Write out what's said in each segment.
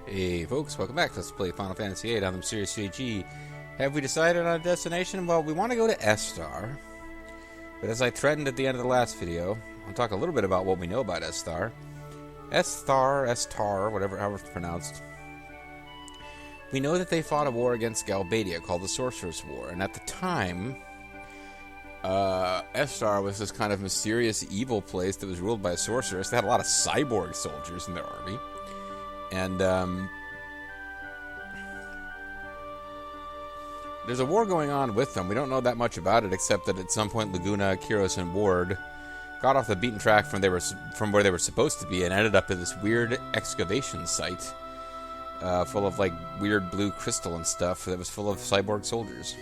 Hey folks, welcome back. Let's play Final Fantasy VIII on the Series CG. Have we decided on a destination? Well, we want to go to S-Star. But as I threatened at the end of the last video, I'll talk a little bit about what we know about S-Star. S-Star, whatever, however it's pronounced. We know that they fought a war against Galbadia called the Sorcerer's War. And at the time, S-Star was this kind of mysterious evil place that was ruled by a sorceress. They had a lot of cyborg soldiers in their army. And there's a war going on with them. We don't know that much about it, except that at some point Laguna, Kyros, and Ward got off the beaten track from where they were supposed to be and ended up in this weird excavation site full of like weird blue crystal and stuff that was full of cyborg soldiers.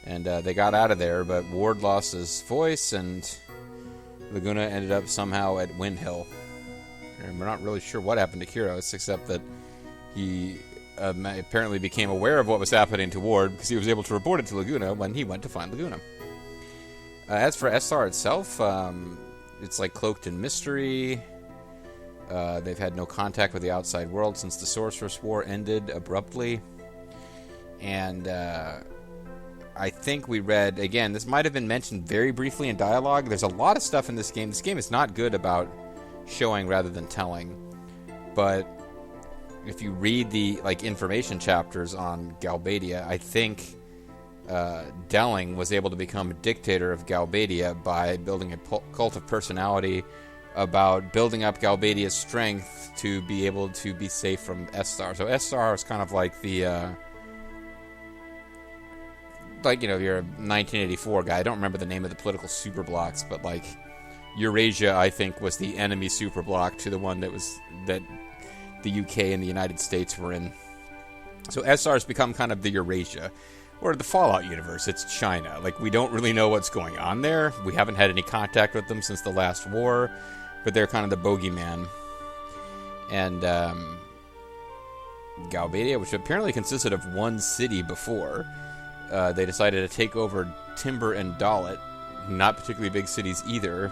And they got out of there, but Ward lost his voice, and Laguna ended up somehow at Windhill. And we're not really sure what happened to Kyros, except that he apparently became aware of what was happening to Ward because he was able to report it to Laguna when he went to find Laguna. As for SR itself, it's like cloaked in mystery. They've had no contact with the outside world since the Sorceress War ended abruptly. And I think we read, again, this might have been mentioned very briefly in dialogue. There's a lot of stuff in this game. This game is not good about showing rather than telling, but if you read the information chapters on Galbadia, I think Delling was able to become a dictator of Galbadia by building a cult of personality about building up Galbadia's strength to be able to be safe from S-Star. So S-Star is kind of like the you're a 1984 guy. I don't remember the name of the political superblocks, but Eurasia, I think, was the enemy superblock to the one that the UK and the United States were in. So SR has become kind of the Eurasia, or the Fallout universe. It's China. We don't really know what's going on there. We haven't had any contact with them since the last war, but they're kind of the bogeyman. And Galbadia, which apparently consisted of one city before, they decided to take over Timber and Dalit, not particularly big cities either,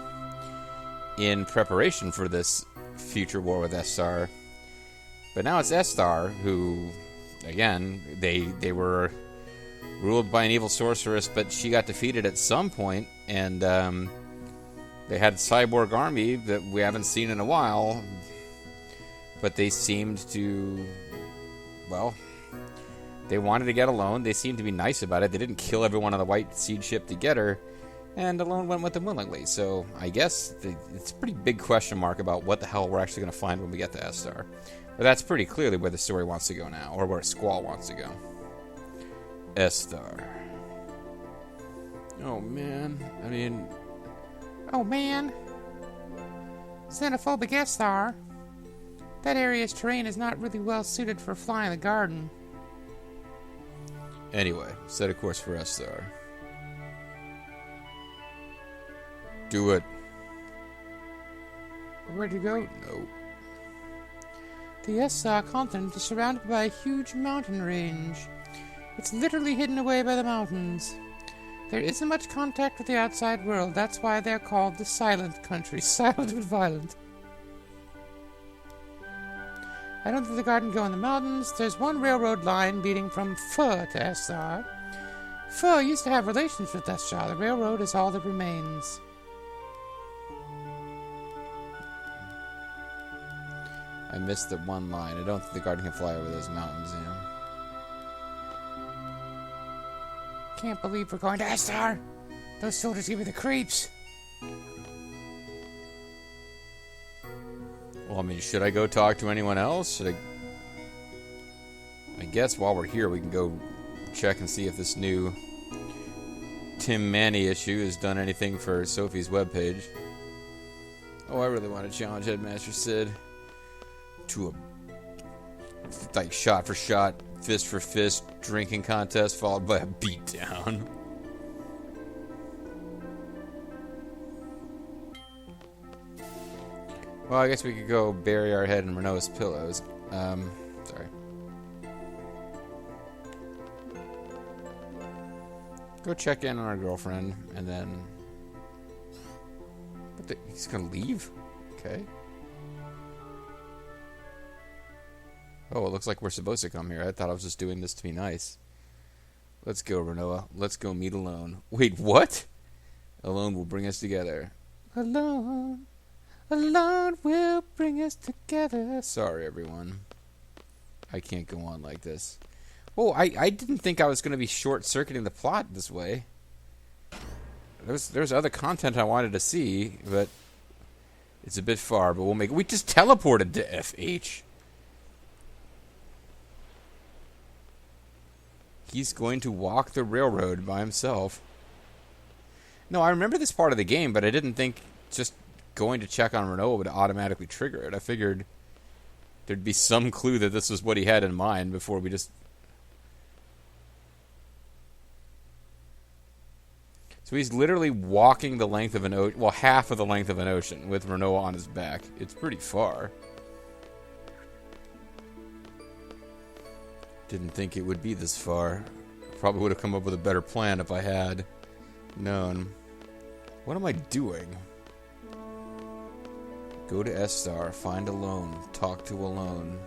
in preparation for this future war with S-Star. But now it's S-Star who, again, they were ruled by an evil sorceress, but she got defeated at some point, and they had a cyborg army that we haven't seen in a while, but they seemed to, they wanted to get alone. They seemed to be nice about it. They didn't kill everyone on the White Seed ship to get her, and Alone went with them willingly. So I guess it's a pretty big question mark about what the hell we're actually going to find when we get to S-Star. But that's pretty clearly where the story wants to go now, or where Squall wants to go. S-Star. Oh, man. Oh, man. Xenophobic S-Star. That area's terrain is not really well suited for flying the garden. Anyway, set a course for S-Star. Do it. Where'd you go? No. The S-Star continent is surrounded by a huge mountain range. It's literally hidden away by the mountains. There isn't much contact with the outside world. That's why they're called the Silent Country. Silent but violent. I don't think the garden go in the mountains. There's one railroad line leading from Pho to S-Star. Pho used to have relations with S-Star. The railroad is all that remains. I missed the one line. I don't think the garden can fly over those mountains, Can't believe we're going to S-Star. Those soldiers give me the creeps. Well, should I go talk to anyone else? I guess while we're here, we can go check and see if this new Tim Manny issue has done anything for Sophie's webpage. Oh, I really want to challenge Headmaster Sid to a shot for shot, fist for fist drinking contest followed by a beatdown. Well, I guess we could go bury our head in Rinoa's pillows. Sorry. Go check in on our girlfriend, and then... He's gonna leave? Okay. Oh, it looks like we're supposed to come here. I thought I was just doing this to be nice. Let's go, Rinoa. Let's go meet Alone. Wait, what? Alone will bring us together. Alone. Alone will bring us together. Sorry, everyone. I can't go on like this. Oh, I didn't think I was going to be short-circuiting the plot this way. There's other content I wanted to see, but it's a bit far, but we'll make it. We just teleported to FH. He's going to walk the railroad by himself. No, I remember this part of the game, but I didn't think just going to check on Rinoa would automatically trigger it. I figured there'd be some clue that this was what he had in mind before we just... So he's literally walking the length of an ocean, well, half of the length of an ocean with Rinoa on his back. It's pretty far. Didn't think it would be this far. Probably would have come up with a better plan if I had known. What am I doing? Go to S-Star, find Alone, talk to Alone.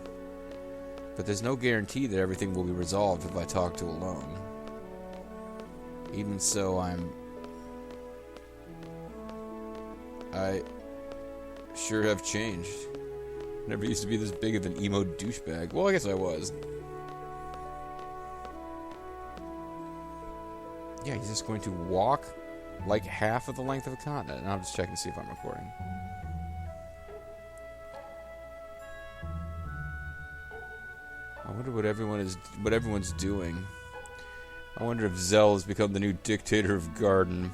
But there's no guarantee that everything will be resolved if I talk to Alone. Even so, I sure have changed. Never used to be this big of an emo douchebag. Well, I guess I was. Yeah, he's just going to walk like half of the length of a continent. And I'll just check and see if I'm recording. I wonder what everyone's doing. I wonder if Zell has become the new dictator of Garden.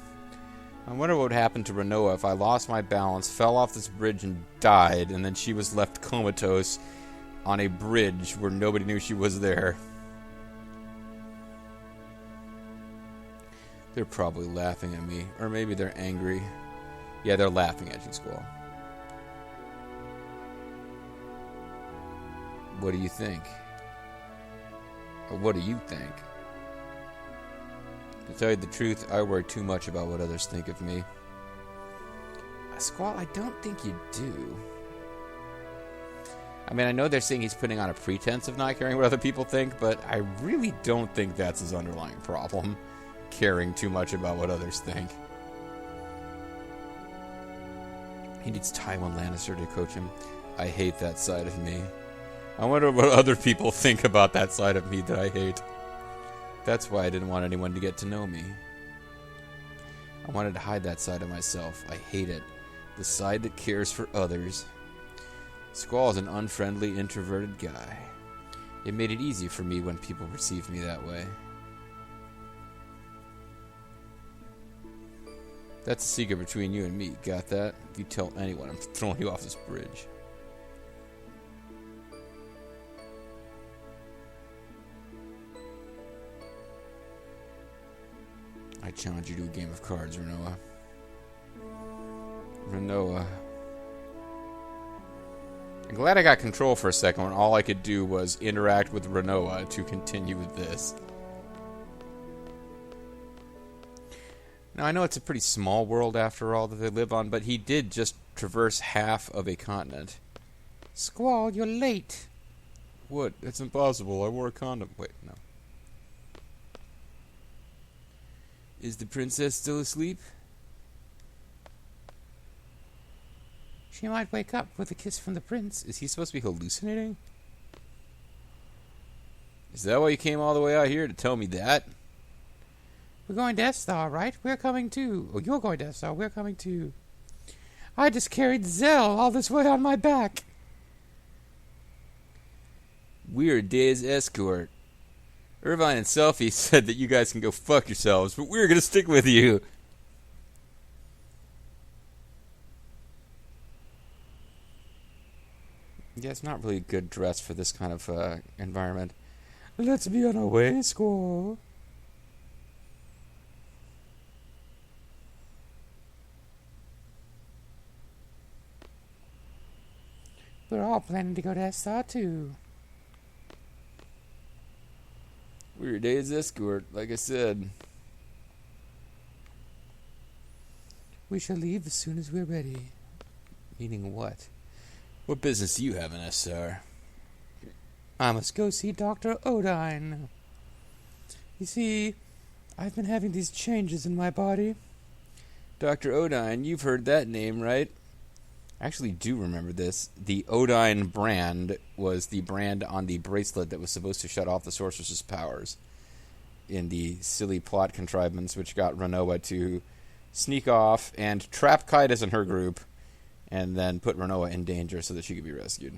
I wonder what would happen to Rinoa if I lost my balance, fell off this bridge and died, and then she was left comatose on a bridge where nobody knew she was there. They're probably laughing at me. Or maybe they're angry. Yeah, they're laughing at you, Squall. What do you think? Or what do you think? To tell you the truth, I worry too much about what others think of me. Squall, I don't think you do. I mean, I know they're saying he's putting on a pretense of not caring what other people think, but I really don't think that's his underlying problem. Caring too much about what others think. He needs Tywin Lannister to coach him. I hate that side of me. I wonder what other people think about that side of me that I hate. That's why I didn't want anyone to get to know me. I wanted to hide that side of myself. I hate it. The side that cares for others. Squall is an unfriendly, introverted guy. It made it easy for me when people perceived me that way. That's a secret between you and me. Got that? If you tell anyone, I'm throwing you off this bridge. I challenge you to a game of cards, Rinoa. Rinoa. I'm glad I got control for a second when all I could do was interact with Rinoa to continue with this. Now, I know it's a pretty small world after all that they live on, but he did just traverse half of a continent. Squall, you're late. What? It's impossible. I wore a condom. Wait, no. Is the princess still asleep? She might wake up with a kiss from the prince. Is he supposed to be hallucinating? Is that why you came all the way out here to tell me that? We're going to S-Star, right? We're coming too. Oh, you're going to S-Star. We're coming too. I just carried Zell all this way on my back. We're a day's escort. Irvine and Selfie said that you guys can go fuck yourselves, but we're going to stick with you. Yeah, it's not really a good dress for this kind of environment. Let's be on our way, Squall. We're all planning to go to S-Star too. We're a day's escort, like I said. We shall leave as soon as we're ready. Meaning what? What business do you have in SR? I must go see Dr. Odine. You see, I've been having these changes in my body. Dr. Odine, you've heard that name, right? I actually do remember this. The Odine brand was the brand on the bracelet that was supposed to shut off the sorceress's powers in the silly plot contrivance which got Rinoa to sneak off and trap Kaitis and her group and then put Rinoa in danger so that she could be rescued.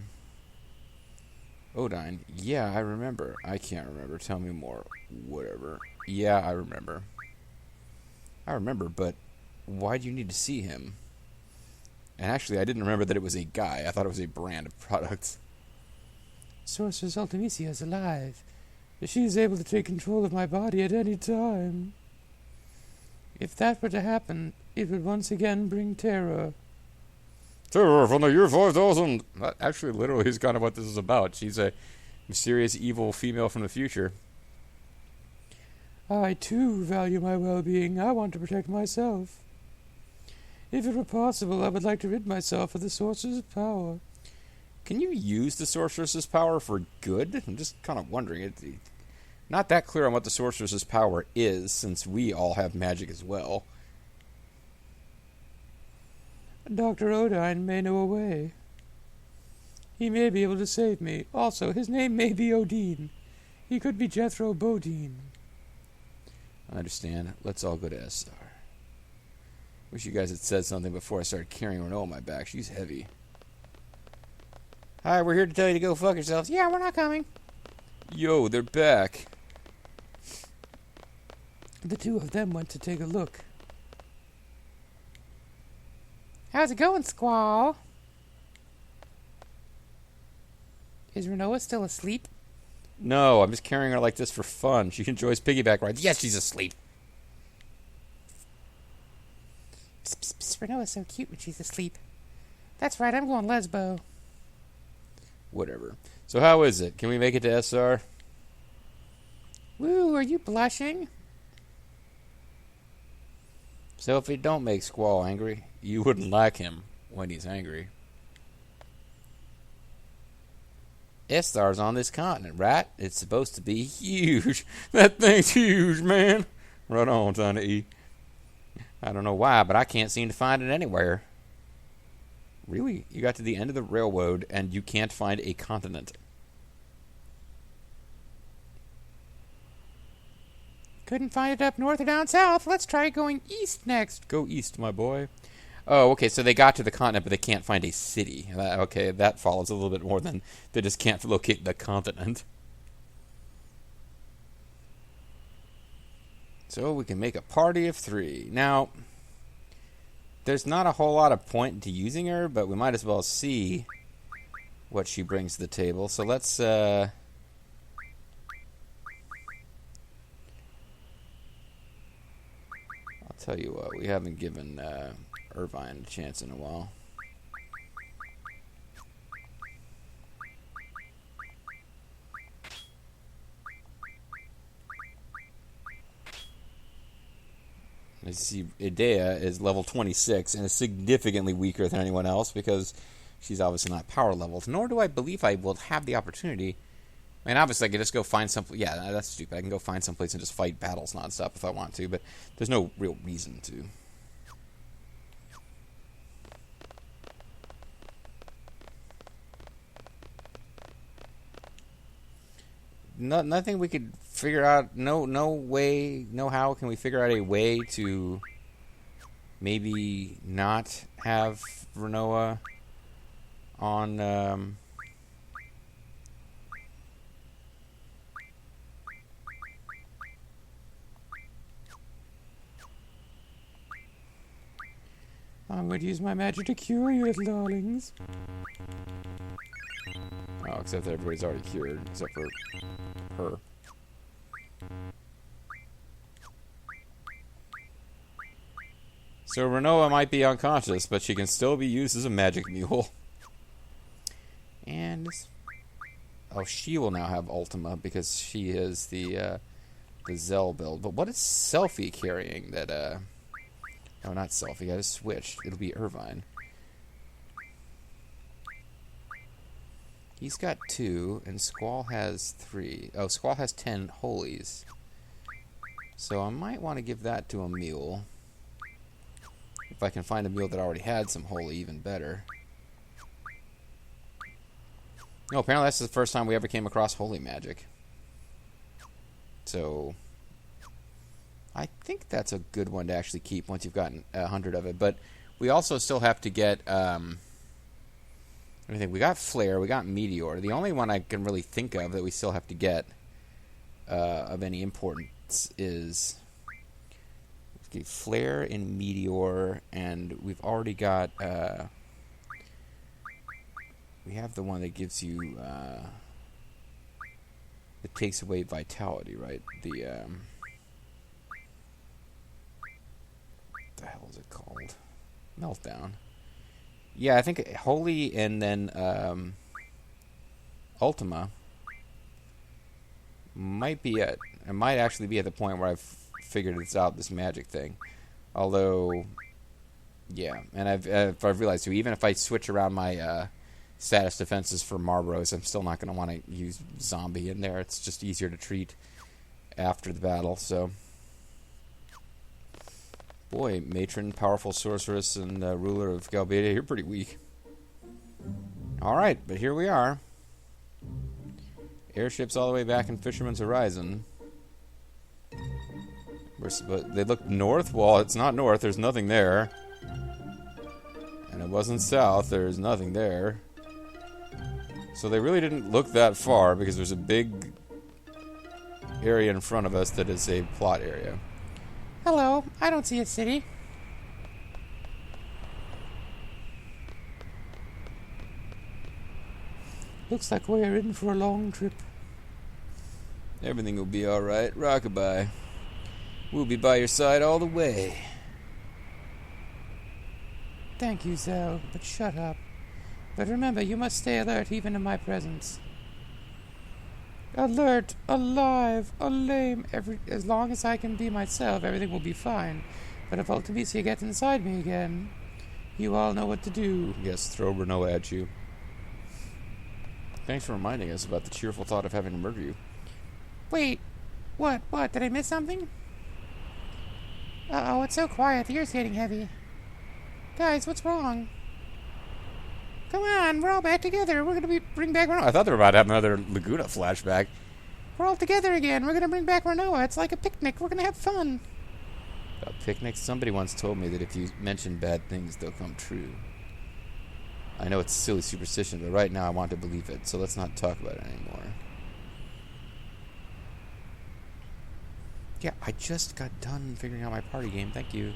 Odine. Yeah, I remember. I can't remember. Tell me more. Whatever. Yeah, I remember. I remember, but why do you need to see him? And actually, I didn't remember that it was a guy. I thought it was a brand of products. Sorceress Ultimisia is alive. She is able to take control of my body at any time. If that were to happen, it would once again bring terror. Terror from the year 5000! That actually literally is kind of what this is about. She's a mysterious evil female from the future. I, too, value my well-being. I want to protect myself. If it were possible, I would like to rid myself of the sorceress's power. Can you use the sorceress's power for good? I'm just kind of wondering. It's not that clear on what the sorceress's power is, since we all have magic as well. Dr. Odine may know a way. He may be able to save me. Also, his name may be Odine. He could be Jethro Bodine. I understand. Let's all go to SR. Wish you guys had said something before I started carrying Rinoa on my back. She's heavy. Hi, we're here to tell you to go fuck yourselves. Yeah, we're not coming. Yo, they're back. The two of them went to take a look. How's it going, Squall? Is Rinoa still asleep? No, I'm just carrying her like this for fun. She enjoys piggyback rides. Yes, she's asleep. Psst, psst, psst. Rinoa's so cute when she's asleep. That's right, I'm going lesbo. Whatever. So how is it? Can we make it to SR? Woo, are you blushing? So if it don't make Squall angry, you wouldn't like him when he's angry. SR's on this continent, right? It's supposed to be huge. That thing's huge, man. Right on, Tiny E. I don't know why, but I can't seem to find it anywhere. Really? You got to the end of the railroad and you can't find a continent? Couldn't find it up north or down south. Let's try going east next. Go east, my boy. Oh, okay, so they got to the continent, but they can't find a city. Okay, that follows a little bit more than they just can't locate the continent. So we can make a party of 3. Now, there's not a whole lot of point to using her, but we might as well see what she brings to the table. So let's... I'll tell you what, we haven't given Irvine a chance in a while. I see Idea is level 26 and is significantly weaker than anyone else because she's obviously not power leveled. Nor do I believe I will have the opportunity. I mean, obviously I can just go find some... Yeah, that's stupid. I can go find someplace and just fight battles nonstop if I want to, but there's no real reason to. Nothing we could figure out. No how can we figure out a way to maybe not have Rinoa on I'm going to use my magic to cure you, little darlings. Oh, except that everybody's already cured, except for her. So Rinoa might be unconscious, but she can still be used as a magic mule. And oh, she will now have Ultima because she is the Zell build. But what is Selfie carrying that no, not Selfie, I just switched. It'll be Irvine. He's got 2, and Squall has 3. Oh, Squall has 10 holies. So I might want to give that to a mule. If I can find a mule that already had some holy, even better. No, apparently that's the first time we ever came across holy magic. So I think that's a good one to actually keep once you've gotten 100 of it. But we also still have to get... I think we got Flare, we got Meteor. The only one I can really think of that we still have to get of any importance is Flare and Meteor, and we've already got we have the one that gives you it takes away vitality, right? The what the hell is it called? Meltdown. Yeah, I think Holy and then Ultima might be it. It might actually be at the point where I've figured this out, this magic thing. Although, yeah, and I've realized too, even if I switch around my status defenses for Marlboros, I'm still not going to want to use Zombie in there. It's just easier to treat after the battle, so... Boy, Matron, powerful sorceress, and ruler of Galbadia, you're pretty weak. Alright, but here we are. Airships all the way back in Fisherman's Horizon. They look north? Well, it's not north, there's nothing there. And it wasn't south, there's nothing there. So they really didn't look that far, because there's a big area in front of us that is a plot area. Hello, I don't see a city. Looks like we're in for a long trip. Everything will be alright. Rockabye. We'll be by your side all the way. Thank you, Zell, but shut up. But remember, you must stay alert even in my presence. Alert, alive, lame. As long as I can be myself, everything will be fine. But if Ultimisia gets inside me again, you all know what to do. Yes, throw Rinoa at you. Thanks for reminding us about the cheerful thought of having to murder you. Wait, what? Did I miss something? Uh-oh, it's so quiet. The ear's getting heavy. Guys, what's wrong? Come on, we're all back together. We're gonna bring back Rinoa. I thought they were about to have another Laguna flashback. We're all together again. We're gonna bring back Rinoa. It's like a picnic. We're gonna have fun. A picnic? Somebody once told me that if you mention bad things, they'll come true. I know it's silly superstition, but right now I want to believe it, so let's not talk about it anymore. Yeah, I just got done figuring out my party game. Thank you.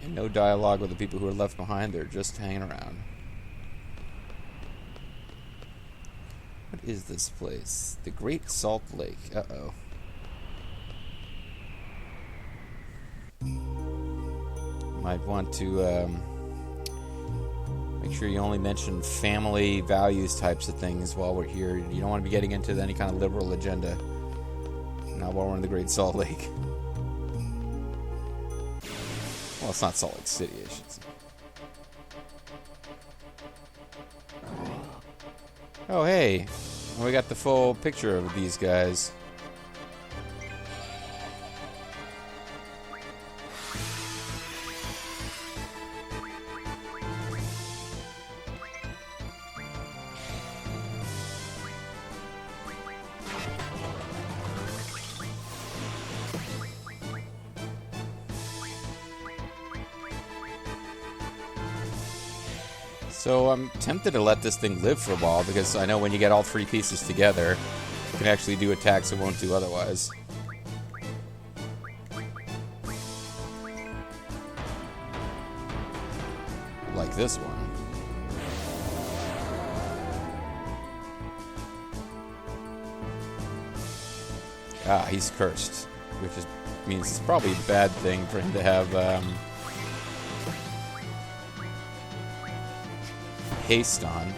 And no dialogue with the people who are left behind. They're just hanging around. What is this place? The Great Salt Lake. Uh-oh. Might want to make sure you only mention family values types of things while we're here. You don't want to be getting into any kind of liberal agenda. Not while we're in the Great Salt Lake. Well, it's not Salt Lake City, I should say. Oh, hey. We got the full picture of these guys. So I'm tempted to let this thing live for a while, because I know when you get all three pieces together, you can actually do attacks it won't do otherwise. Like this one. Ah, he's cursed, which means it's probably a bad thing for him to have haste on.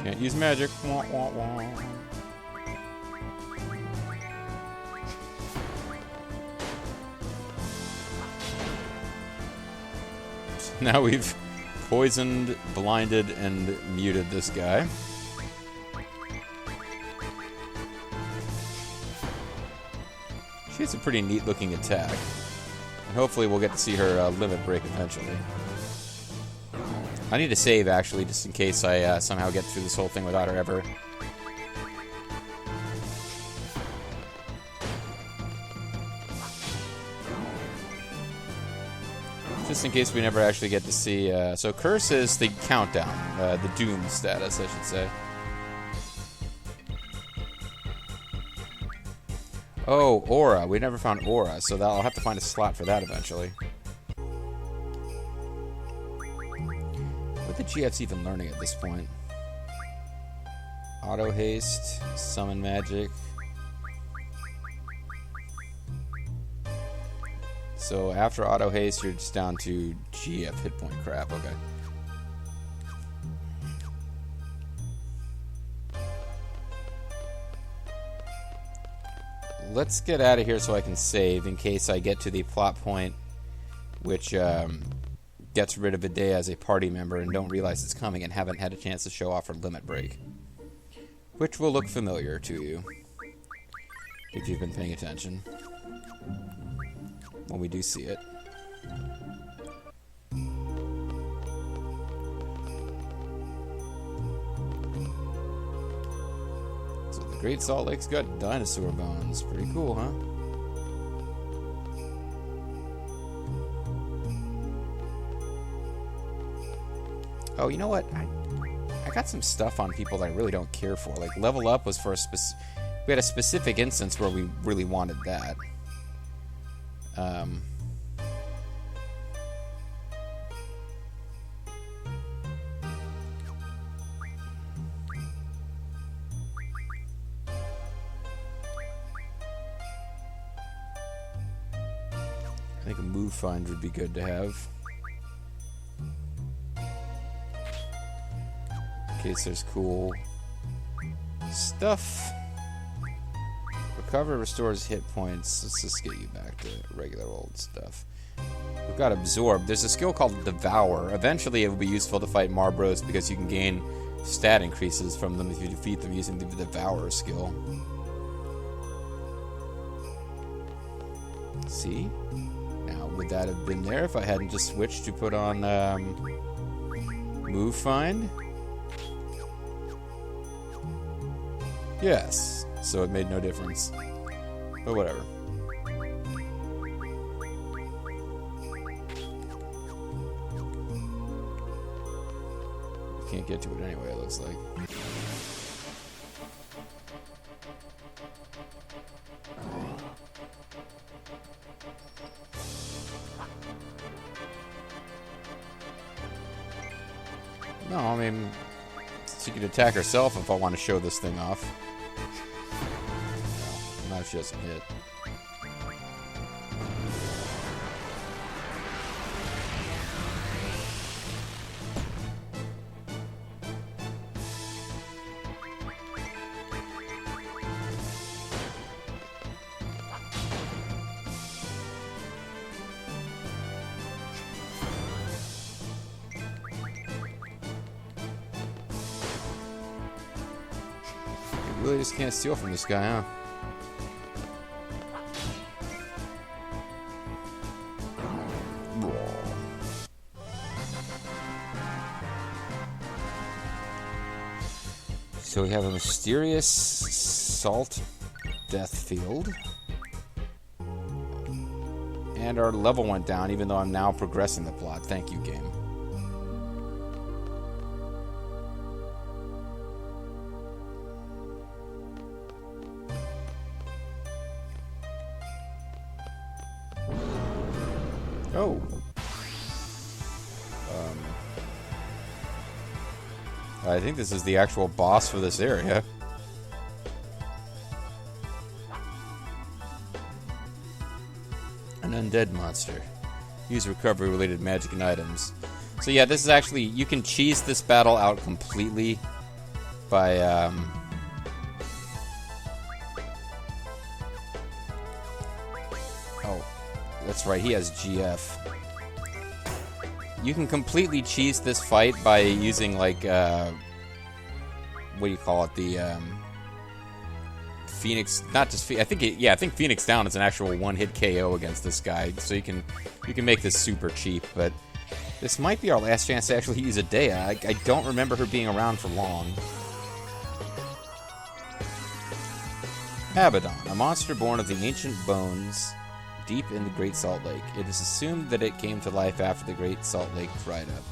Can't use magic. Wah, wah, wah. Now we've poisoned, blinded, and muted this guy. She has a pretty neat looking attack. And hopefully we'll get to see her limit break eventually. I need to save, actually, just in case I somehow get through this whole thing without her ever. Just in case we never actually get to see... so Curse is the countdown, the Doom status, I should say. Oh, Aura. We never found Aura, so I'll have to find a slot for that eventually. What the GF's even learning at this point? Auto Haste, Summon Magic... So after auto haste, you're just down to GF hit point crap. Okay. Let's get out of here so I can save in case I get to the plot point, which gets rid of Idea as a party member and don't realize it's coming and haven't had a chance to show off her limit break, which will look familiar to you if you've been paying attention. When we do see it. So the Great Salt Lake's got dinosaur bones. Pretty cool, huh? Oh, you know what? I got some stuff on people that I really don't care for. Like, Level Up was for a we had a specific instance where we really wanted that. I think a move find would be good to have. In case there's cool stuff. Recover restores hit points. Let's just get you back to regular old stuff. We've got Absorb. There's a skill called Devour. Eventually it will be useful to fight Marbros because you can gain stat increases from them if you defeat them using the Devour skill. See? Now, would that have been there if I hadn't just switched to put on Move Find? Yes. So it made no difference. But whatever. Can't get to it anyway, it looks like. No, I mean, she could attack herself if I want to show this thing off. No, not if she doesn't hit. Really just can't steal from this guy, huh? So we have a mysterious salt death field. And our level went down, even though I'm now progressing the plot. Thank you, game. Oh. I think this is the actual boss for this area. An undead monster. Use recovery-related magic and items. So yeah, this is actually... You can cheese this battle out completely by... Oh, that's right, he has GF. You can completely cheese this fight by using, like, what do you call it? The, Phoenix, not just, I think Phoenix Down is an actual one-hit KO against this guy, so you can make this super cheap, but this might be our last chance to actually use Adea. I don't remember her being around for long. Abadon, a monster born of the ancient bones deep in the Great Salt Lake. It is assumed that it came to life after the Great Salt Lake dried up.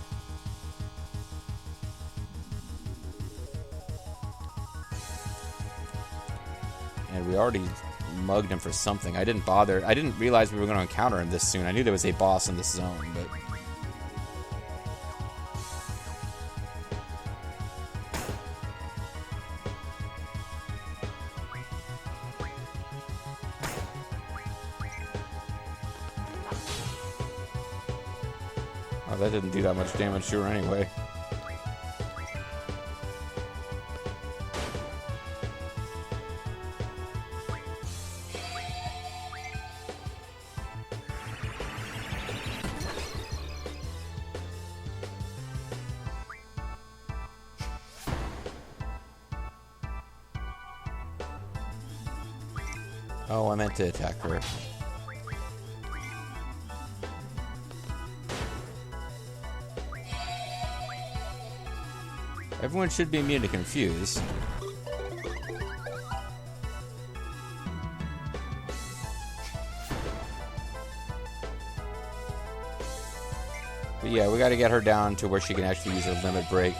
And we already mugged him for something. I didn't bother. I didn't realize we were going to encounter him this soon. I knew there was a boss in this zone, but... Oh, that didn't do that much damage to her anyway. Oh, I meant to attack her. Everyone should be immune to confuse. But yeah, we gotta get her down to where she can actually use her limit break.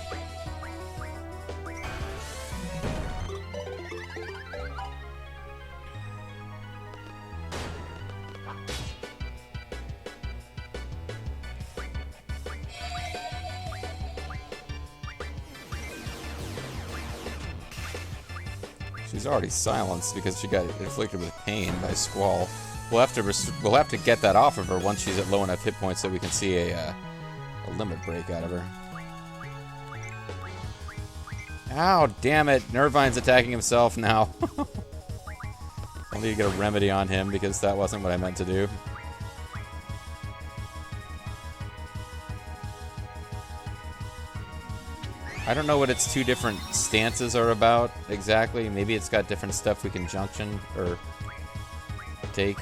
She's already silenced because she got inflicted with pain by Squall. We'll have to get that off of her once she's at low enough hit points so we can see a limit break out of her. Ow, damn it. Nervine's attacking himself now. I need to get a remedy on him because that wasn't what I meant to do. I don't know what its two different stances are about exactly. Maybe it's got different stuff we can junction or take.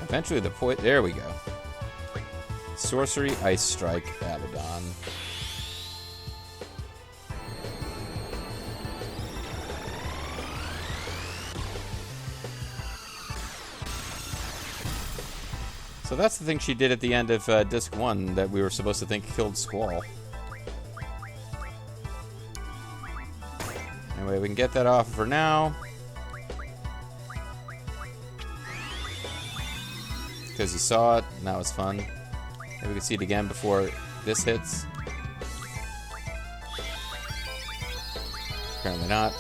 Eventually the point. There we go. Sorcery, Ice Strike, Abaddon. So that's the thing she did at the end of Disc 1 that we were supposed to think killed Squall. Anyway, we can get that off of her now. Because you saw it, and that was fun. Maybe we can see it again before this hits. Apparently not.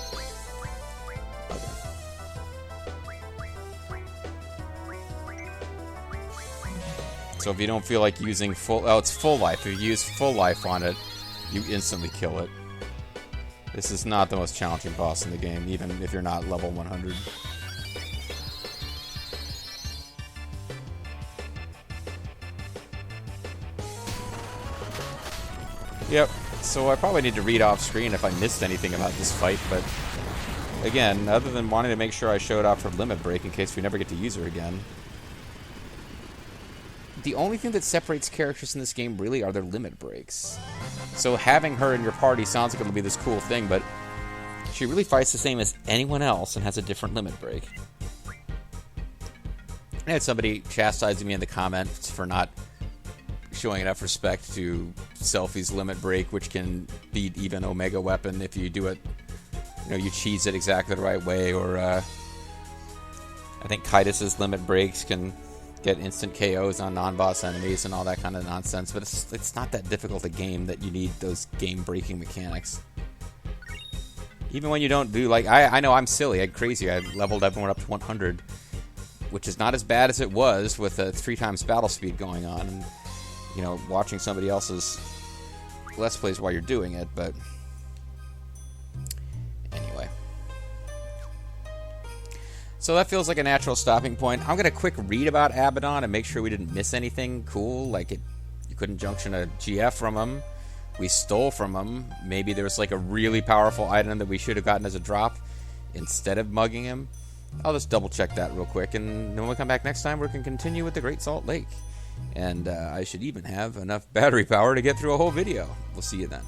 So if you don't feel like using full... Oh, it's full life. If you use full life on it, you instantly kill it. This is not the most challenging boss in the game, even if you're not level 100. Yep, so I probably need to read off screen if I missed anything about this fight, but... Again, other than wanting to make sure I showed off her limit break in case we never get to use her again... The only thing that separates characters in this game really are their limit breaks. So having her in your party sounds like it'll be this cool thing, but she really fights the same as anyone else and has a different limit break. I had somebody chastising me in the comments for not showing enough respect to Selphie's limit break, which can beat even Omega Weapon if you do it, you know, you cheese it exactly the right way, or I think Kaitus's limit breaks can get instant KOs on non-boss enemies and all that kind of nonsense, but it's not that difficult a game that you need those game-breaking mechanics. Even when you don't do, like, I know I'm silly, I'm crazy, I leveled everyone up to 100, which is not as bad as it was with 3 times battle speed going on, and, you know, watching somebody else's Let's Plays while you're doing it, but So that feels like a natural stopping point. I'm going to quick read about Abaddon and make sure we didn't miss anything cool. Like, you couldn't junction a GF from him. We stole from him. Maybe there was like a really powerful item that we should have gotten as a drop instead of mugging him. I'll just double check that real quick. And when we come back next time, we can continue with the Great Salt Lake. And I should even have enough battery power to get through a whole video. We'll see you then.